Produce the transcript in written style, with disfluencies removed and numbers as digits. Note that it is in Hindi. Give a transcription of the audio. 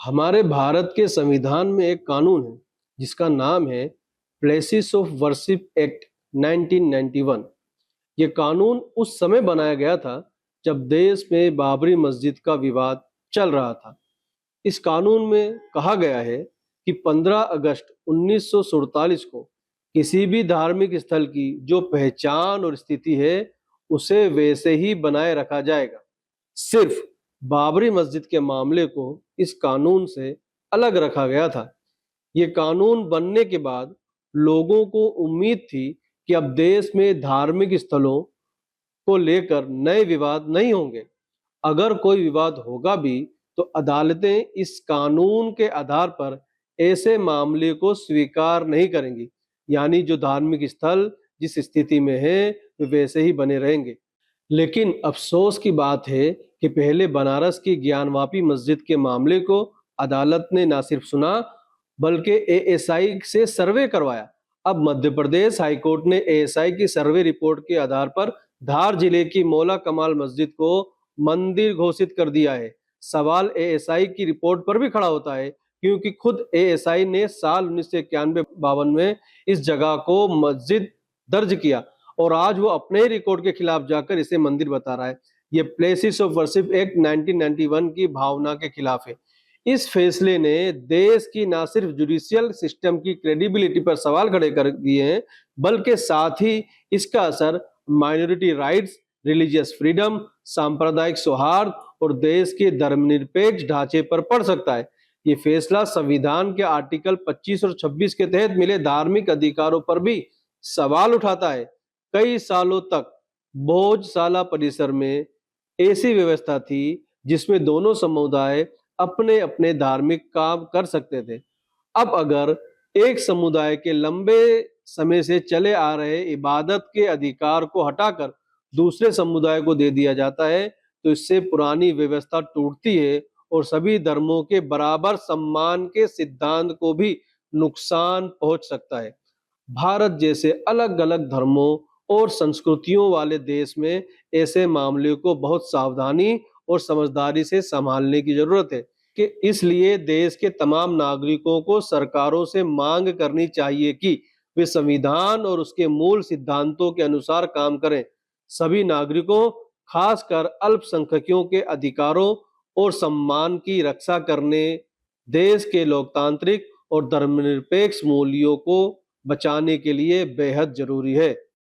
हमारे भारत के संविधान में एक कानून है जिसका नाम है प्लेसेस ऑफ वर्शिप एक्ट 1991। ये कानून उस समय बनाया गया था जब देश में बाबरी मस्जिद का विवाद चल रहा था। इस कानून में कहा गया है कि 15 अगस्त 1947 को किसी भी धार्मिक स्थल की जो पहचान और स्थिति है उसे वैसे ही बनाए रखा जाएगा। सिर्फ बाबरी मस्जिद के मामले को इस कानून से अलग रखा गया था। ये कानून बनने के बाद लोगों को उम्मीद थी कि अब देश में धार्मिक स्थलों को लेकर नए विवाद नहीं होंगे। अगर कोई विवाद होगा भी तो अदालतें इस कानून के आधार पर ऐसे मामले को स्वीकार नहीं करेंगी, यानी जो धार्मिक स्थल जिस स्थिति में है वे वैसे ही बने रहेंगे। लेकिन अफसोस की बात है कि पहले बनारस की ज्ञानवापी मस्जिद के मामले को अदालत ने ना सिर्फ सुना बल्कि एएसआई से सर्वे करवाया। अब मध्य प्रदेश हाईकोर्ट ने एएसआई की सर्वे रिपोर्ट के आधार पर धार जिले की मौला कमाल मस्जिद को मंदिर घोषित कर दिया है। सवाल एएसआई की रिपोर्ट पर भी खड़ा होता है क्योंकि खुद एएसआई ने साल 1991-52 में इस जगह को मस्जिद दर्ज किया और आज वो अपने ही रिकॉर्ड के खिलाफ जाकर इसे मंदिर बता रहा है। ये प्लेसेस ऑफ वर्शिप एक्ट 1991 की भावना के खिलाफ है। इस फैसले ने देश की न सिर्फ जुडिशियल सिस्टम की क्रेडिबिलिटी पर सवाल खड़े कर दिए हैं बल्कि साथ ही इसका असर माइनॉरिटी राइट्स, रिलीजियस फ्रीडम, सांप्रदायिक सौहार्द और देश के धर्मनिरपेक्ष ढांचे पर पड़ सकता है। ये फैसला संविधान के आर्टिकल 25 और 26 के तहत मिले धार्मिक अधिकारों पर भी सवाल उठाता है। कई सालों तक भोजशाला परिसर में ऐसी व्यवस्था थी जिसमें दोनों समुदाय अपने अपने धार्मिक काम कर सकते थे। अब अगर एक समुदाय के लंबे समय से चले आ रहे इबादत के अधिकार को हटाकर दूसरे समुदाय को दे दिया जाता है तो इससे पुरानी व्यवस्था टूटती है और सभी धर्मों के बराबर सम्मान के सिद्धांत को भी नुकसान पहुंच सकता है। भारत जैसे अलग अलग धर्मों और संस्कृतियों वाले देश में ऐसे मामले को बहुत सावधानी और समझदारी से संभालने की जरूरत है कि इसलिए देश के तमाम नागरिकों को सरकारों से मांग करनी चाहिए कि वे संविधान और उसके मूल सिद्धांतों के अनुसार काम करें। सभी नागरिकों, खासकर अल्पसंख्यकों के अधिकारों और सम्मान की रक्षा करने, देश के लोकतांत्रिक और धर्मनिरपेक्ष मूल्यों को बचाने के लिए बेहद जरूरी है।